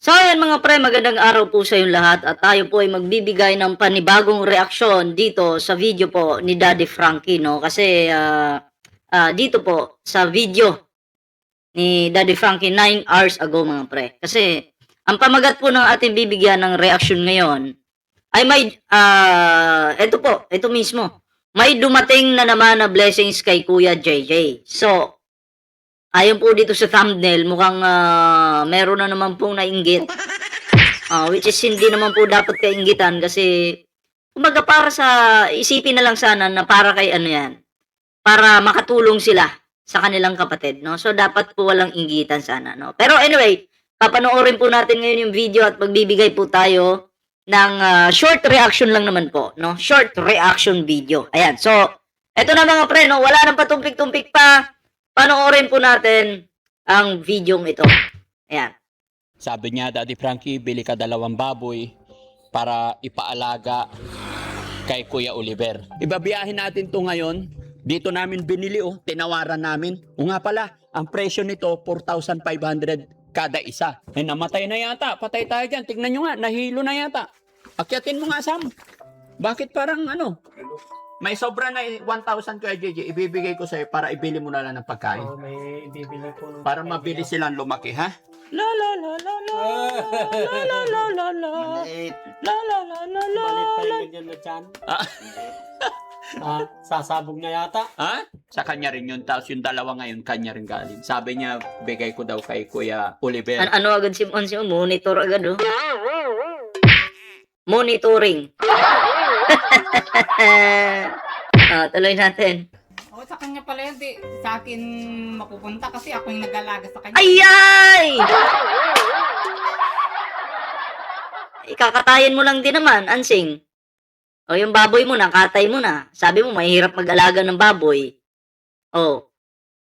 So ayan mga pre, magandang araw po sa inyong lahat at tayo po ay magbibigay ng panibagong reaksyon dito sa video po ni Daddy Frankie, no? Kasi dito po sa video ni Daddy Frankie 9 hours ago mga pre. Kasi ang pamagat po ng ating bibigyan ng reaksyon ngayon ay ito mismo. May dumating na naman na blessings kay Kuya JJ. So, ayon po dito sa thumbnail, mukhang meron na naman pong nainggit. Which is hindi naman po dapat kainggitan kasi kumbaga para sa isipin na lang sana na para kay ano yan, para makatulong sila sa kanilang kapatid, no? So dapat po walang inggitan sana, no? Pero anyway, papanoorin po natin ngayon yung video at magbibigay po tayo ng short reaction lang naman po, no? Short reaction video. Ayan. So, eto na mga pre, no? Wala nang patumpik-tumpik pa. Panoorin po natin ang videong ito. Ayan. Sabi niya, Daddy Frankie, bili ka 2 baboy para ipaalaga kay Kuya Oliver. Ibabiyahin natin to ngayon. Dito namin binili, tinawaran namin. O nga pala, ang presyo nito, 4,500 kada isa. Eh, namatay na yata. Patay tayo dyan. Tignan nyo nga, nahilo na yata. Akyatin mo nga, Sam. Bakit parang may sobra na 1,000 kay JJ, ibibigay ko sa'yo para ibili mo na lang ng pagkain. May ibibili po ng Para mabilis silang lumaki, ha? La la la la la la la la la la Maliit. la la la la la. balit pa yung ganyan na dyan. Sasabog na yata. Ha? Sa kanya rin yun. Tapos yung dalawa ngayon, kanya rin galing. Sabi niya, bigay ko daw kay Kuya Oliver. Ano agad si monitor agad, oh. Monitoring. Tuloy natin. O, sa kanya pala yun, sa akin mapupunta kasi ako yung nag-alaga sa kanya. Ayay! Ikakatayin mo lang din naman, Ansing. O yung baboy mo, nakatay mo na. Sabi mo, mahirap mag-alaga ng baboy. O.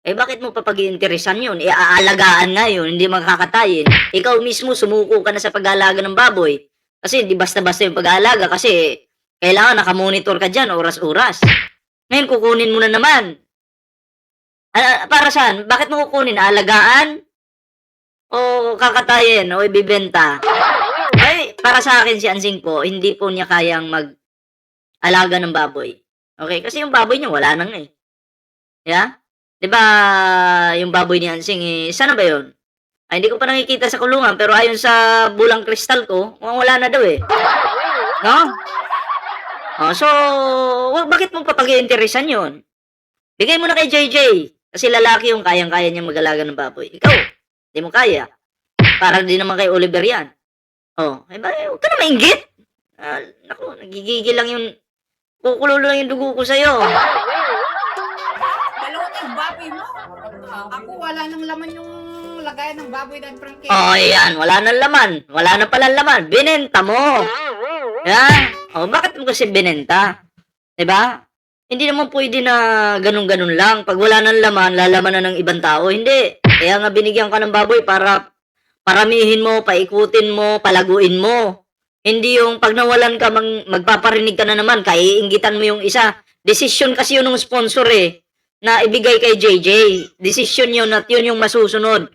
Bakit mo papag-iinteresan yun? Aalagaan nga yun, hindi makakatayin. Ikaw mismo, sumuko ka na sa pag-aalaga ng baboy. Kasi hindi basta-basta yung pag-aalaga kasi kailangan nakamonitor ka dyan oras-oras. Ngayon, kukunin mo na naman. Para saan? Bakit mo kukunin? Alagaan? O kakatayin? O ibibenta? Ay, para sa akin si Ansing po, hindi po niya kayang mag-alaga ng baboy. Okay? Kasi yung baboy niya, wala nang eh. Yeah? Diba, yung baboy ni Ansing, sana ba yun? Ay, hindi ko pa nakikita sa kulungan, pero ayon sa bulang kristal ko, wala na daw eh. No? So, bakit mo papag-iinteresan yun? Bigay mo na kay JJ. Kasi lalaki yung kayang-kaya niya mag-alaga ng baboy. Ikaw, hindi mo kaya. Para din naman kay Oliver yan. Huwag ka na mainggit. Naku, nagigigil lang yung, kukulo lang yung dugo ko sa'yo. Dalawa na yung baboy mo. Ako, wala nang laman yung lagayan ng baboy ng Frankie. Yan. Wala nang laman. Wala na pala laman. Binenta mo. Yan. Bakit mo kasi binenta? Diba? Hindi naman pwede na ganun-ganun lang. Pag wala nang laman, lalaman na ng ibang tao. Hindi. Kaya nga binigyan ka ng baboy para paramihin mo, paikutin mo, palaguin mo. Hindi yung pag nawalan ka, magpaparinig ka na naman, kaiinggitan mo yung isa. Desisyon kasi yun ng sponsor na ibigay kay JJ. Desisyon yun at yun yung masusunod.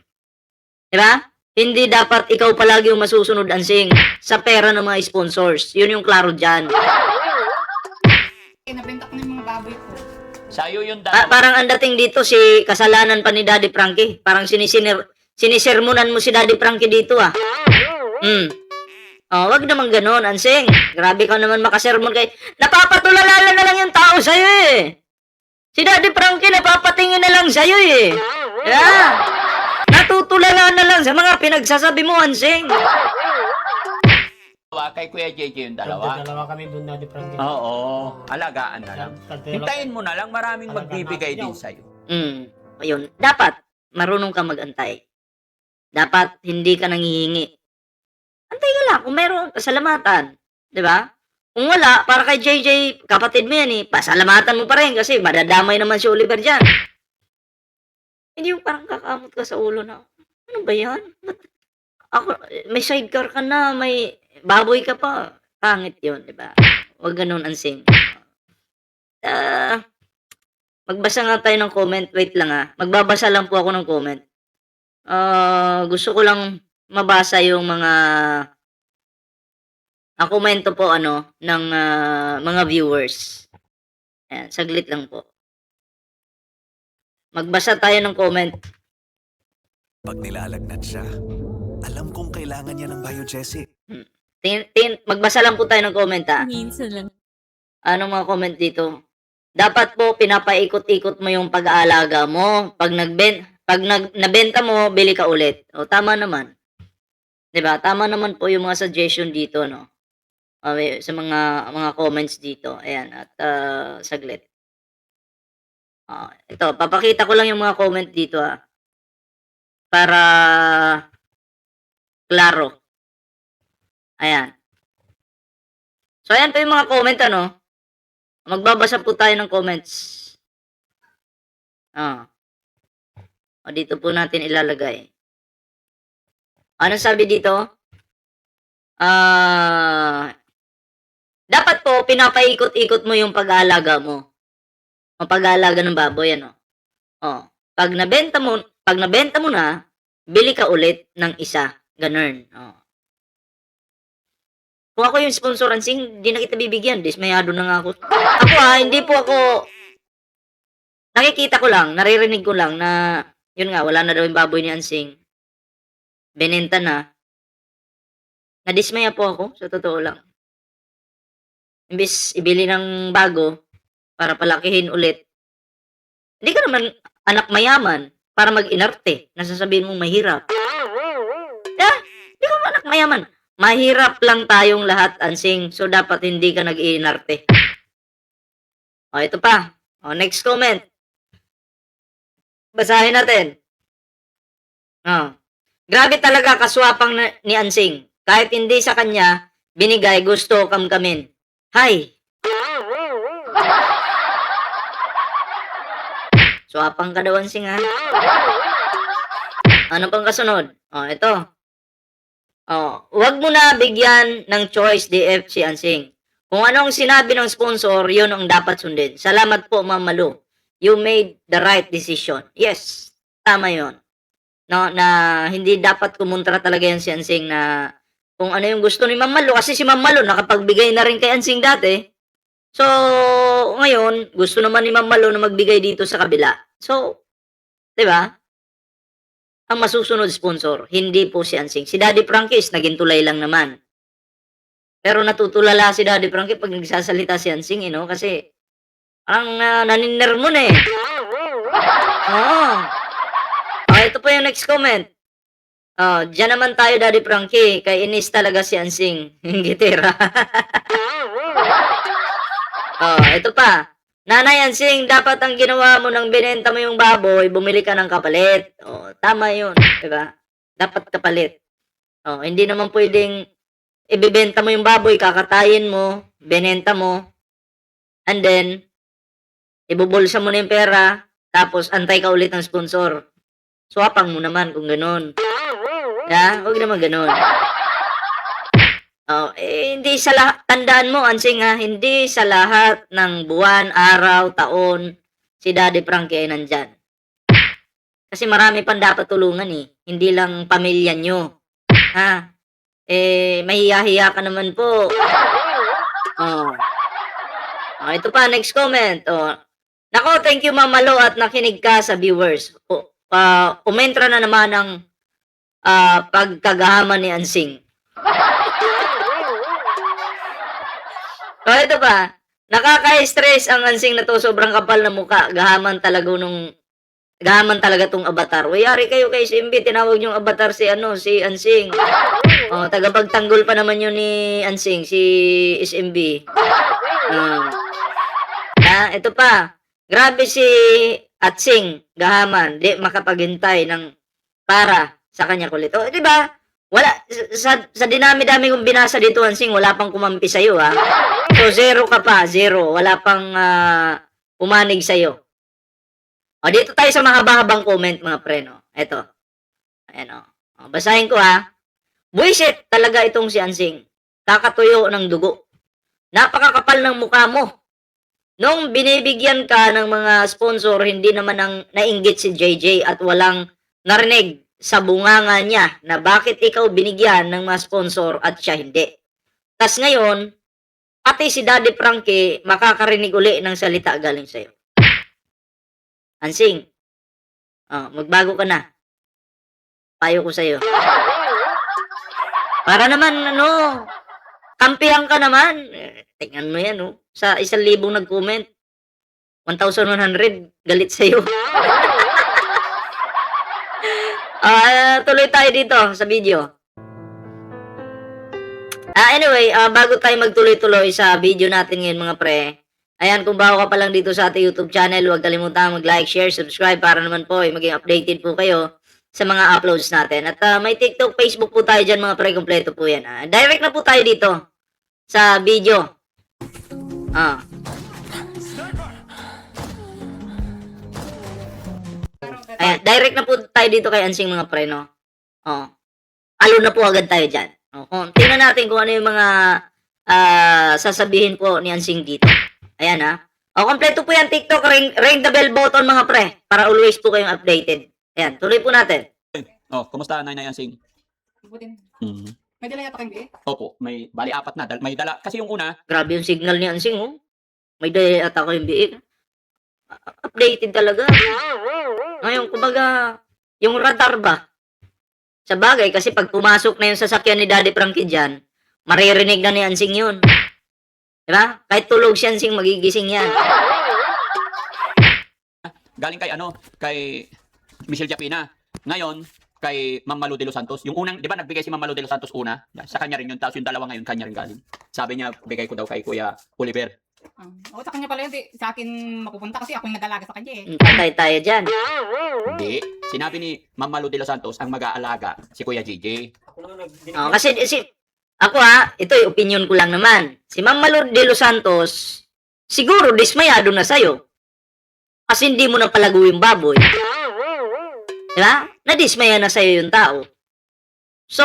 Diba? Hindi dapat ikaw palagi yung masusunod, Ansing, sa pera ng mga sponsors. Yun yung klaro dyan. Nabenta ko na yung mga baboy ko. Sa'yo yung dalawa. Parang ang dating dito si kasalanan pa ni Daddy Frankie. Parang sinisermonan mo si Daddy Frankie dito wag naman ganun, Ansing. Grabe ka naman makasermon kay... Napapatulala na lang yung tao sa'yo eh. Si Daddy Frankie napapatingin na lang sa'yo eh. Yeah. Natutulala na lang sa mga pinagsasabi mo, Ansing. Kay Kuya JJ yung dalawa. Dalawa kami doon, Daddy Frankie. Oo, alagaan na lang. Hintayin mo na lang, maraming magbibigay din sa'yo. Ayun, dapat marunong ka magantay. Dapat hindi ka nanghihingi. Antay ka lang kung meron, pasalamatan. 'Di ba? Kung wala, para kay JJ, kapatid mo yan pasalamatan mo pa rin kasi madadamay naman si Oliver dyan. Hindi yung parang kakamot ka sa ulo na, ano ba yan? May sidecar ka na, may baboy ka pa. Pangit yun, di ba? Huwag ganun, Ansing. Magbasa nga tayo ng comment. Wait lang Magbabasa lang po ako ng comment. Gusto ko lang mabasa yung mga komento po ng mga viewers. Ayan, saglit lang po. Magbasa tayo ng comment. Pag nilalagnat siya, alam kong kailangan niya ng Biogesic. Magbasa lang po tayo ng comment ha. Minsan lang. Anong mga comment dito? Dapat po pinapaikot-ikot mo yung pag-aalaga mo. Pag nabenta mo, bili ka ulit. O tama naman. 'Di ba? Tama naman po yung mga suggestion dito, no. Sa mga comments dito. Ayan, at saglit. Ito, papakita ko lang yung mga comment dito ha. Para klaro. Ayan. So ayan po yung mga comment Magbabasa po tayo ng comments. Dito po natin ilalagay. Ano sabi dito? Dapat po pinapaikot-ikot mo yung pag-aalaga mo. O pag-aalaga ng baboy Pag nabenta mo na, bili ka ulit ng isa. Ganun. Kung ako yung sponsor, Ansing, hindi na kita bibigyan. Dismayado na nga ako. Ako hindi po ako... Nakikita ko lang, naririnig ko lang na, yun nga, wala na daw yung baboy ni Ansing. Benenta na. Nadismaya po ako, sa totoo lang. Imbis ibili ng bago, para palakihin ulit. Hindi ka naman anak mayaman para mag-inarte. Nasasabihin mong mahirap. Hindi ka naman anak mayaman. Mahirap lang tayong lahat, Ansing. So, dapat hindi ka nag-iinarte. Ito pa. Next comment. Basahin natin. Grabe talaga kaswapang ni Ansing. Kahit hindi sa kanya, binigay, gusto kamkamin. Hay! Swapang ka daw, Ansing, ha? Ano pang kasunod? Ito. Wag mo na bigyan ng choice DF si Ansing. Kung anong sinabi ng sponsor, yun ang dapat sundin. Salamat po, Ma'am Malu. You made the right decision. Yes, tama yun. No, na hindi dapat kumontra talaga yan si Ansing na kung ano yung gusto ni Ma'am Malu. Kasi si Ma'am Malu nakapagbigay na rin kay Ansing dati. So, ngayon, gusto naman ni Ma'am Malu na magbigay dito sa kabila. So, di ba? Ang masusunod sponsor, hindi po si Ansing. Si Daddy Frankie naging tulay lang naman. Pero natutulala si Daddy Frankie pag nagsasalita si Ansing, kasi parang naninner mo na eh. Ito po yung next comment. Diyan naman tayo, Daddy Frankie. Kay inis talaga si Ansing. Yung gitera. Ito pa. Nanay Ansing, dapat ang ginawa mo nang binenta mo yung baboy, bumili ka ng kapalit. Tama yun. Diba? Dapat kapalit. Hindi naman pwedeng ibibenta mo yung baboy, kakatayin mo, binenta mo, and then, ibubulsa mo na yung pera, tapos antay ka ulit ng sponsor. Swapang mo naman kung ganun. Huwag naman ganun. Hindi sa lahat, tandaan mo, Ansing, hindi sa lahat ng buwan, araw, taon, si Daddy Frankie ay nandyan. Kasi marami pang dapat tulungan hindi lang pamilya nyo. Mahiya-hiya ka naman po. Ito pa, next comment. Nako, thank you, Ma'am Malu, at nakinig ka sa viewers. Umentra na naman ang pagkagahaman ni Ansing. Ito pa, nakaka-stress ang Ansing na to, sobrang kapal na muka. Gahaman talaga tong avatar. Yari kayo kay SMB, tinawag yung avatar si Ansing. Tagapagtanggol pa naman yun ni Ansing, si SMB. Ito pa, grabe si Atsing, gahaman, di makapaghintay ng para sa kanya kulit. Di ba? Wala, sa dinami-dami kong binasa dito, Ansing, wala pang kumampi sa'yo, So, 0 ka pa, 0. Wala pang umanig sa'yo. Dito tayo sa mahaba-habang comment, mga pre, Ito. Ayan, basahin ko, Buisit talaga itong si Ansing. Kakatuyo ng dugo. Napakakapal ng mukha mo. Nung binibigyan ka ng mga sponsor, hindi naman nainggit si JJ at walang narinig sa bunganga niya na bakit ikaw binigyan ng mga sponsor at siya hindi. Tas ngayon, pati si Daddy Frankie makakarinig uli ng salita galing sa'yo. Ansing, magbago ka na. Payo ko sa'yo. Para naman, kampihan ka naman. Tingnan mo yan, sa 1,000 nag-comment. 1,100 galit sa'yo. Tuloy tayo dito sa video. Anyway, bago tayo magtuloy-tuloy sa video natin ngayon mga pre, ayan, kung bago ka pa lang dito sa ating YouTube channel, huwag kalimutan mag-like, share, subscribe para naman po maging updated po kayo sa mga uploads natin. At may TikTok, Facebook po tayo dyan mga pre, kompleto po yan. Direct na po tayo dito sa video. Ayan, direct na po tayo dito kay Ansing mga pre, no? Alo na po agad tayo dyan. Tingnan natin kung ano yung mga sasabihin po ni Ansing dito. Ayan kompleto po yan TikTok, ring the bell button mga pre, para always po kayong updated. Ayan, tuloy po natin. Kumusta Nay Ansing? Butin. Mhm. May dala yata kayong biik? Opo, may bali 4 na. May dala. Kasi yung una, Grabe yung signal ni Ansing, May daya ata ko yung biik. Updated talaga. Ngayon, kumbaga, yung radar ba? Sa bagay, kasi pag pumasok na yung sasakyan ni Daddy Frankie dyan, maririnig na ni Ansing yun. Diba? Kahit tulog si Ansing, magigising yan. galing kay Michelle Japina. Ngayon, kay Ma'am Malu de los Santos. Yung unang, di ba nagbigay si Ma'am Malu de los Santos una? Sa kanya rin yun. Tapos yung dalawa ngayon, kanya rin galing. Sabi niya, bigay ko daw kay Kuya Oliver. Sa kanya pala yun. Sa akin mapupunta kasi ako yung nag-alaga sa kanya eh. Patay tayo dyan. Hindi. Sinabi ni Ma'am Malu de los Santos, ang mag-aalaga si Kuya JJ. Ako lang Kasi ako ito yung opinion ko lang naman. Si Ma'am Malu de los Santos, siguro dismayado na sa'yo. Kasi hindi mo na palago yung baboy. Diba? Nadismaya na sa'yo yung tao. So,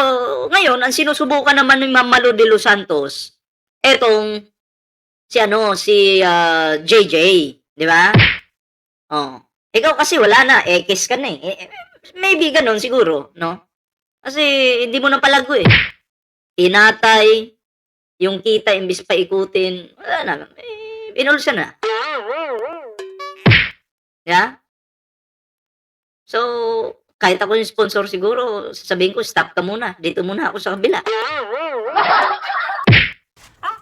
ngayon, ang sinusubukan naman ni Ma'am Malu de los Santos, etong si JJ, di ba? Ikaw kasi wala na, X ka na eh. Maybe ganun siguro, no? Kasi hindi mo na palago eh. Tinatay, yung kita imbis pa ikutin, wala na, inulsa na. Yeah? So, kahit ako yung sponsor siguro, sasabihin ko, stop ka muna. Dito muna ako sa kabila.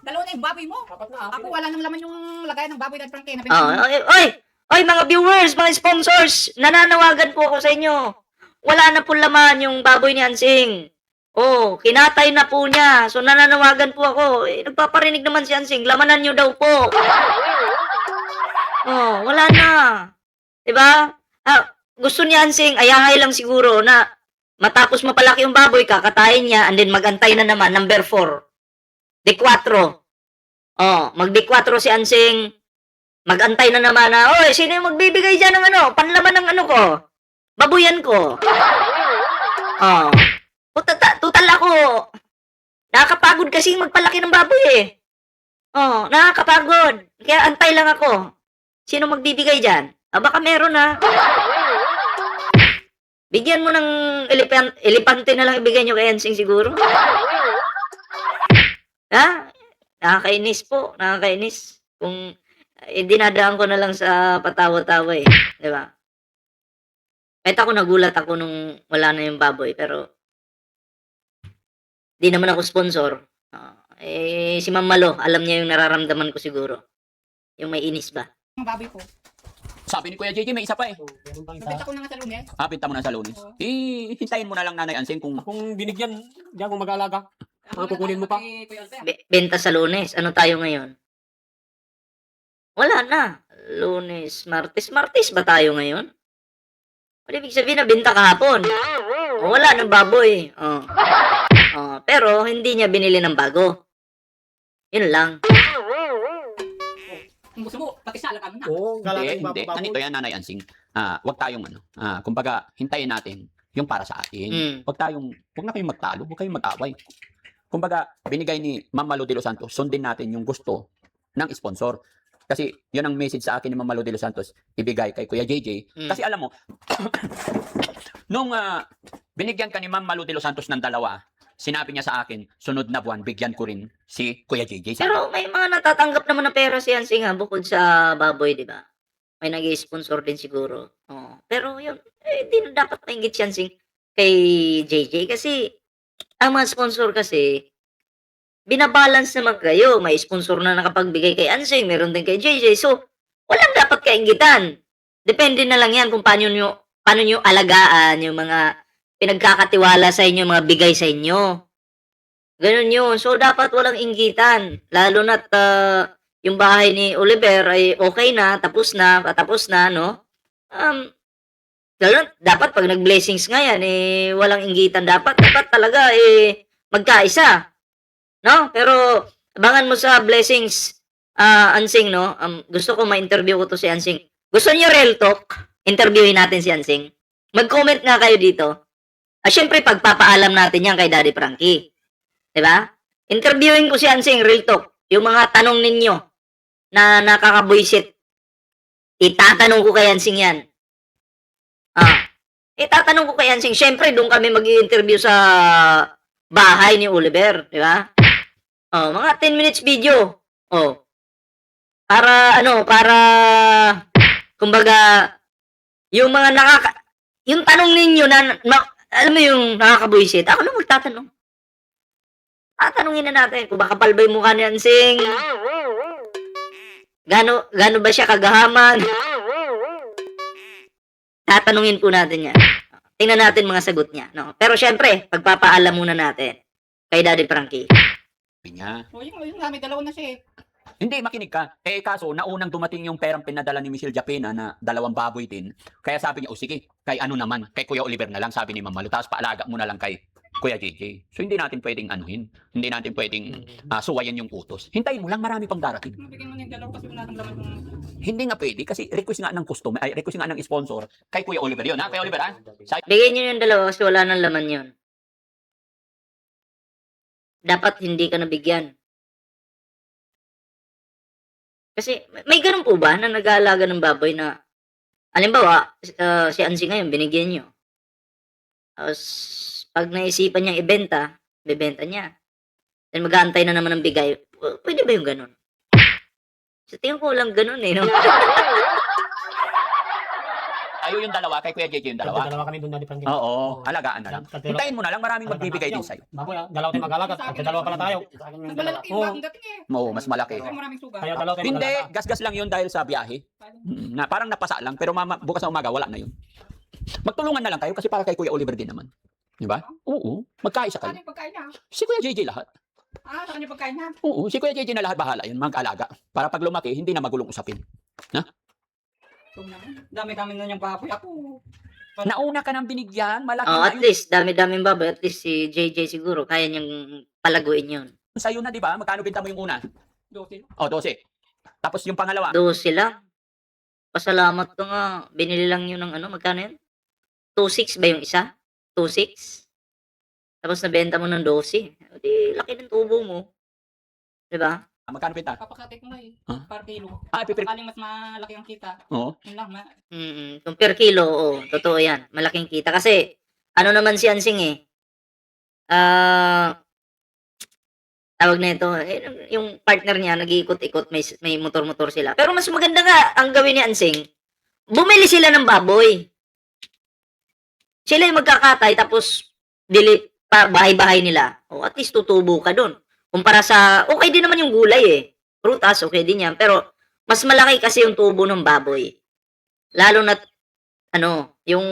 Dalawa na yung baboy mo. Apat na. Ako wala nang laman yung lagayan ng baboy Daddy Frankie. Oy, mga viewers, mga sponsors, nananawagan po ako sa inyo. Wala na po laman yung baboy ni Ansing. Kinatay na po niya. So, nananawagan po ako. Nagpaparinig naman si Ansing, lamanan nyo daw po. Wala na. Diba? Gusto ni Ansing, ayahay lang siguro na matapos mapalaki yung baboy, kakatayin niya, and then magantay na naman, number 4. D4. Mag-D4 si Ansing, magantay na naman na, sino yung magbibigay dyan ng panlaman ng ko? Babuyan ko. Total ako. Nakakapagod kasi magpalaki ng baboy eh. Nakakapagod. Kaya antay lang ako. Sino magbibigay dyan? Baka meron Bigyan mo ng elepante na lang ibigay nyo kay Ansing siguro. Nakakainis po. Nakakainis. Kung dinadaan ko na lang sa patawa-tawa eh. Diba? Kahit ako nagulat ako nung wala na yung baboy. Pero di naman ako sponsor. Si Ma'am Malo, alam niya yung nararamdaman ko siguro. Yung may inis ba? Ang baboy ko. Sabi ni Kuya JJ, may isa pa eh. Meron pang Nabenta isa. ko na nga sa Lunes. Pinta mo na sa Lunes. Hintayin mo na lang Nanay Ansing kung Kung binigyan, diyan kung mag-aalaga. Kukunin mo pa. Benta sa Lunes. Ano tayo ngayon? Wala na. Lunes, Martes. Martes ba tayo ngayon? Ibig sabihin na benta kahapon. Wala ng baboy. Pero hindi niya binili ng bago. Yun lang. Kung gusto mo, pati sa alaga mo na. Oo, galaga yung hindi. baboy. Ganito yan, Nanay Ansing. Wag tayong kumbaga, hintayin natin yung para sa atin. Wag na kayong magtalo, wag kayong mag-away. Kumbaga, binigay ni Ma'am Malu de los Santos, sundin natin yung gusto ng sponsor. Kasi yun ang message sa akin ni Ma'am Malu de los Santos, ibigay kay Kuya JJ. Mm. Kasi alam mo, nung binigyan ka ni Ma'am Malu de los Santos ng 2, sinabi niya sa akin, sunod na buwan, bigyan ko rin si Kuya JJ. Pero may mga natatanggap naman na pera si Hansing ha, bukod sa baboy, di ba? May nag-sponsor din siguro. Oo. Pero yun, di na dapat maingit si Hansing kay JJ kasi ang mga sponsor kasi, binabalance naman kayo. May sponsor na nakapagbigay kay Hansing, meron din kay JJ. So, walang dapat kainggitan. Depende na lang yan kung paano nyo alagaan yung mga pinagkakatiwala sa inyo, mga bigay sa inyo. Ganun yun. So, dapat walang inggitan. Lalo na't yung bahay ni Oliver ay okay na, patapos na, no? Lalo dapat pag nag-blessings nga yan, walang inggitan dapat. Dapat talaga, magkaisa. No? Pero, abangan mo sa blessings, Ansing, no? Gusto ko ma-interview ko to si Ansing. Gusto niyo real talk? Interviewin natin si Ansing. Mag-comment nga kayo dito. Syempre, pagpapaalam natin yan kay Daddy Frankie. Diba? Interviewin ko si Ansing, real talk. Yung mga tanong ninyo na nakakabuisit, itatanong ko kay Ansing yan. Itatanong ko kay Ansing. Syempre, doon kami mag-i-interview sa bahay ni Oliver. Diba? Mga 10 minutes video. Para, kumbaga, yung mga yung tanong ninyo alam mo yung nakakabuisit, ako na magtatanong. Tatanungin na natin kung baka palbay mukha ni Ansing. Gano ba siya kagahaman? Tatanungin po natin yan. Tingnan natin mga sagot niya. No? Pero syempre, pagpapaalam muna natin kay Daddy Frankie. Niya. O yung namin, dalawa na siya eh. Hindi, makinig ka. Kaso, naunang dumating yung perang pinadala ni Michelle Japena na 2 baboy din. Kaya sabi niya, sige, kay ano naman, kay Kuya Oliver na lang, sabi ni Ma'am Malu. Tapos paalaga mo na lang kay Kuya JJ. So, hindi natin pwedeng anuhin. Hindi natin pwedeng suwayan yung utos. Hintayin mo lang, marami pang darating. Bigyan mo na yung dalawa kasi wala nang laman ng... Hindi nga pwede kasi request nga ng customer, request nga ng sponsor kay Kuya Oliver yun. Kuya Oliver, Bigyan nyo yung dalawa kasi wala nang laman yun. Dapat hindi ka nabigyan. Kasi may ganun po ba na nag-aalaga ng baboy na halimbawa, si Ansing ngayon binigyan nyo. Tapos pag naisipan niyang ibenta, bebenta niya. Then mag-aantay na naman ng bigay. Pwede ba yung ganun? Sa tingin ko lang ganun no? Tayo yung dalawa, kay Kuya JJ yung dalawa. Dalawa kami doon, Daddy Frankie. Oo, alagaan na lang. Hintayin mo na lang, maraming magbibigay din sa'yo. Baboy, dalawa tayo mag-alaga. Dalawa pala tayo. Mas malalaki yung bagong dating eh. Oo, mas malaki. Kasi maraming suga. Kaya dalawa tayo Hindi, mag-alaga. gas-gas lang yun dahil sa biyahe. Na parang napasa lang, pero bukas na umaga, wala na yun. Magtulungan na lang kayo kasi para kay Kuya Oliver din naman. Di ba? Oo, magkaisa Saan kayo. yung pagkain niya? Si Kuya JJ lahat. Saan yung pagkain niya? Oo, si Kuya JJ na lahat bahala yun, mag-alaga. Para pag lumaki, hindi na magulong usapin. Dami-dami na niyang baboy. Ako. Nauna ka nang binigyan, malaki At na yun. least, dami-daming baboy. At least si JJ siguro, kaya niyang palaguin yun. Sa'yo na, di ba? Magkano binta mo yung una? 12. Oh, 12. Tapos yung pangalawa, 12 lang. Pasalamat ko nga. Binili lang yun ng magkano yun? 2.6 ba yung isa? 2.6? Tapos nabenta mo ng 12. Di, laki ng tubo mo. Diba? magkano binta? Papakatay ko na eh. Huh? Per kilo. Pipir. Sakaling mas malaki ang kita. Oo. Yun lang. Kung per kilo, totoo yan. Malaking kita. Kasi, ano naman si Ansing tawag na ito, yung partner niya, nag-iikot-ikot, may motor-motor sila. Pero mas maganda nga, ang gawin ni Ansing, bumili sila ng baboy. Sila yung magkakatay, tapos, bahay-bahay nila. At least tutubo ka doon. Kumpara sa, okay din naman yung gulay Prutas, okay din yan. Pero, mas malaki kasi yung tubo ng baboy. Lalo na, yung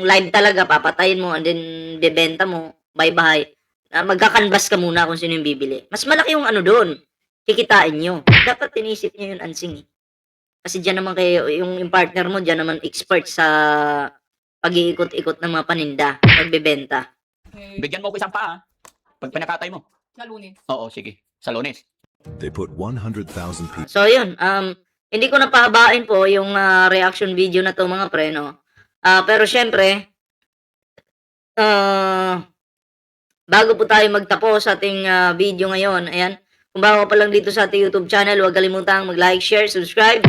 live talaga, papatayin mo, and then, bebenta mo, bye-bye. Magkakanvas ka muna kung sino yung bibili. Mas malaki yung doon. Kikitain nyo. Dapat tinisip nyo yung Ansing Kasi dyan naman kayo, yung partner mo, dyan naman expert sa pag-iikot-ikot ng mga paninda, pagbebenta. Bigyan mo ko isang paa. Pag pinakatay mo. Sa Lunes. Oo, sige. Sa Lunes. They put 100,000 people. So, yun. Hindi ko napahabain po yung reaction video na to mga pre, no? Pero syempre, bago po tayo magtapos sa ating video ngayon, ayan, Kung bago pa lang dito sa ating YouTube channel, huwag kalimutang mag-like, share, subscribe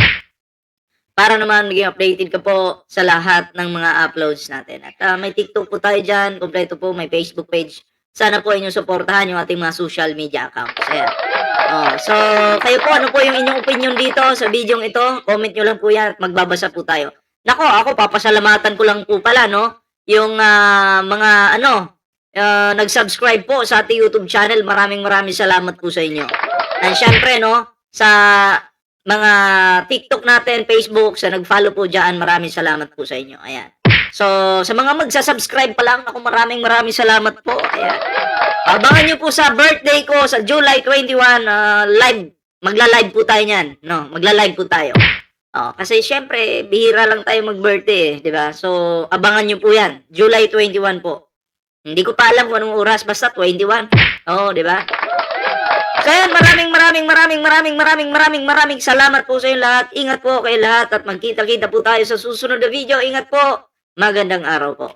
para naman maging updated ka po sa lahat ng mga uploads natin. At may TikTok po tayo dyan, kompleto po, may Facebook page. Sana po inyong suportahan yung ating mga social media accounts. Ayan. So, kayo po, ano po yung inyong opinion dito sa video ito? Comment nyo lang po yan at magbabasa po tayo. Nako, ako, papasalamatan ko lang po pala, no? Yung mga, nag-subscribe po sa ating YouTube channel. Maraming salamat po sa inyo. And syempre, no, sa mga TikTok natin, Facebook, sa nag-follow po dyan, maraming salamat po sa inyo. Ayan. So, sa mga magsasubscribe pa lang, ako maraming salamat po. Ayan. Abangan nyo po sa birthday ko sa July 21, live. Magla-live po tayo niyan. No, magla-live po tayo. Kasi syempre, bihira lang tayo mag-birthday, di ba? So, abangan nyo po yan. July 21 po. Hindi ko pa alam kung anong oras, basta 21. Di ba? So, yan, maraming salamat po sa inyo lahat. Ingat po kayo lahat at magkita-kita po tayo sa susunod na video. Ingat po. Magandang araw po.